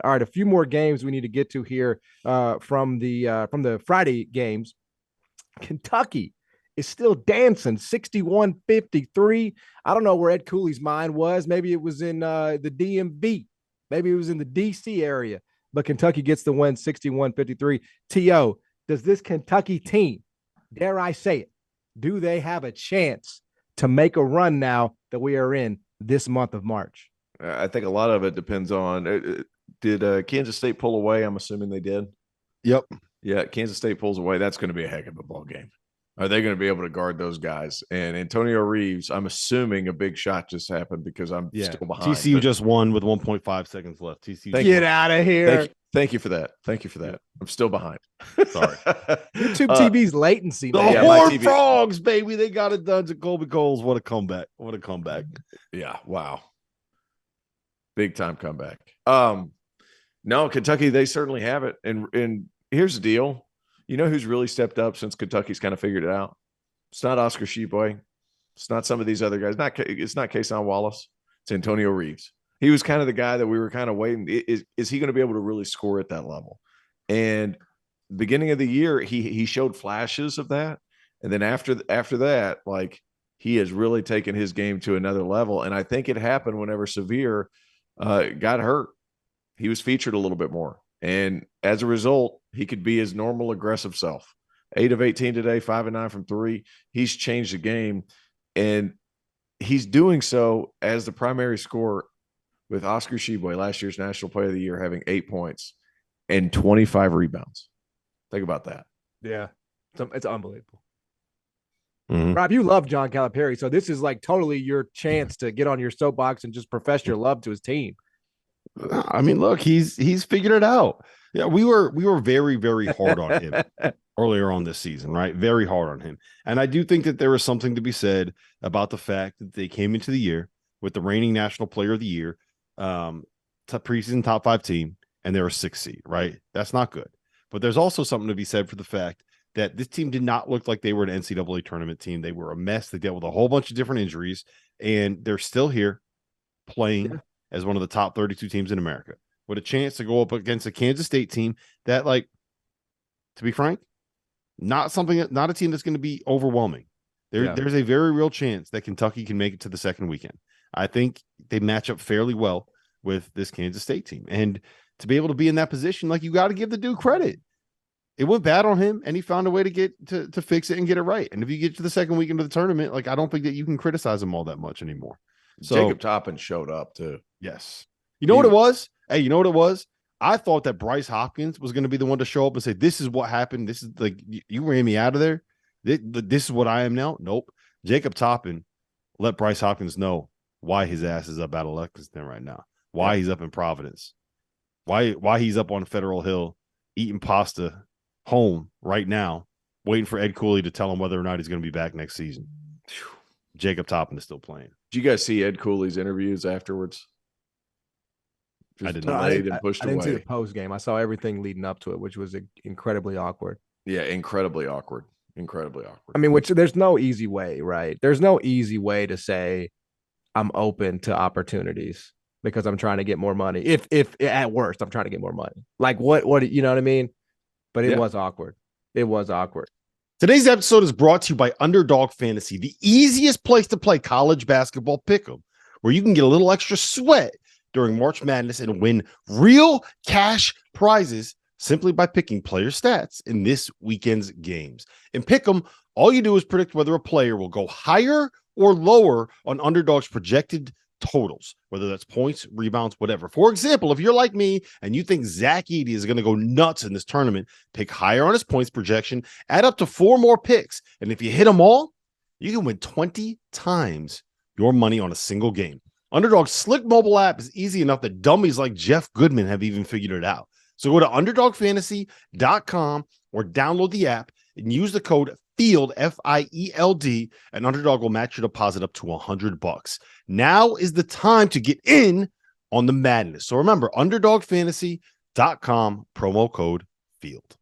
All right, a few more games we need to get to here from the Friday games. Kentucky is still dancing 61-53. I don't know where Ed Cooley's mind was. Maybe it was in the DMV. Maybe it was in the DC area. But Kentucky gets the win 61-53. T.O., does this Kentucky team, dare I say it, do they have a chance to make a run now that we are in this month of March? I think a lot of it depends on did Kansas State pull away? I'm assuming they did. Yep. Yeah, Kansas State pulls away. That's going to be a heck of a ball game. Are they going to be able to guard those guys? And Antonio Reeves, I'm assuming a big shot just happened because I'm still behind. TCU just won with 1.5 seconds left. TCU, get out of here. Thank you for that. Thank you for that. I'm still behind. Sorry. YouTube TV's latency. The Horned Frogs, baby. They got it done to Colby Coles. What a comeback. What a comeback. Yeah. Wow. Big time comeback. No, Kentucky, they certainly have it. And here's the deal. You know who's really stepped up since Kentucky's kind of figured it out? It's not Oscar Tshiebwe. It's not some of these other guys. It's not Kason Wallace. It's Antonio Reeves. He was kind of the guy that we were kind of waiting. Is he going to be able to really score at that level? And beginning of the year, he showed flashes of that. And then after that, like, he has really taken his game to another level. And I think it happened whenever Severe got hurt. He was featured a little bit more. And as a result, he could be his normal aggressive self. 8 of 18 today, 5 of 9 from 3. He's changed the game. And he's doing so as the primary scorer, with Oscar Tshiebwe, last year's National Player of the Year, having 8 points and 25 rebounds. Think about that. Yeah. It's unbelievable. Mm-hmm. Rob, you love John Calipari, so this is like totally your chance to get on your soapbox and just profess your love to his team. I mean, look, he's figured it out. Yeah, we were very, very hard on him earlier on this season, right? Very hard on him. And I do think that there is something to be said about the fact that they came into the year with the reigning National Player of the Year, preseason top 5 team, and they're a 6 seed, right? That's not good. But there's also something to be said for the fact that this team did not look like they were an NCAA tournament team. They were a mess. They dealt with a whole bunch of different injuries, and they're still here playing as one of the top 32 teams in America with a chance to go up against a Kansas State team that, like, to be frank, not a team that's going to be overwhelming. There's a very real chance that Kentucky can make it to the second weekend. I think they match up fairly well with this Kansas State team. And to be able to be in that position, like, you got to give the dude credit. It went bad on him, and he found a way to get to fix it and get it right. And if you get to the second weekend of the tournament, like, I don't think that you can criticize him all that much anymore. So, Jacob Toppin showed up too. Yes. You know what it was? Hey, you know what it was? I thought that Bryce Hopkins was going to be the one to show up and say, this is what happened. This is, like, you ran me out of there. This is what I am now. Nope. Jacob Toppin let Bryce Hopkins know why his ass is up out of Lexington right now, why he's up in Providence, why he's up on Federal Hill eating pasta home right now, waiting for Ed Cooley to tell him whether or not he's going to be back next season. Jacob Toppin is still playing. Did you guys see Ed Cooley's interviews afterwards? I didn't. I didn't see the post game. I saw everything leading up to it, which was incredibly awkward. Yeah, incredibly awkward. Incredibly awkward. I mean, there's no easy way, right? There's no easy way to say I'm open to opportunities because I'm trying to get more money. If at worst I'm trying to get more money. Like what you know what I mean? But it was awkward. It was awkward. Today's episode is brought to you by Underdog Fantasy, the easiest place to play college basketball pick'em, where you can get a little extra sweat during March Madness and win real cash prizes simply by picking player stats in this weekend's games. In pick'em, all you do is predict whether a player will go higher or lower on Underdog's projected totals, whether that's points, rebounds, whatever. For example, if you're like me and you think Zach Edey is going to go nuts in this tournament, pick higher on his points projection, add up to 4 more picks, and if you hit them all, you can win 20 times your money on a single game. Underdog's slick mobile app is easy enough that dummies like Jeff Goodman have even figured it out. So go to underdogfantasy.com or download the app and use the code FIELD, FIELD, and Underdog will match your deposit up to $100. Now is the time to get in on the madness. So remember, underdogfantasy.com, promo code FIELD.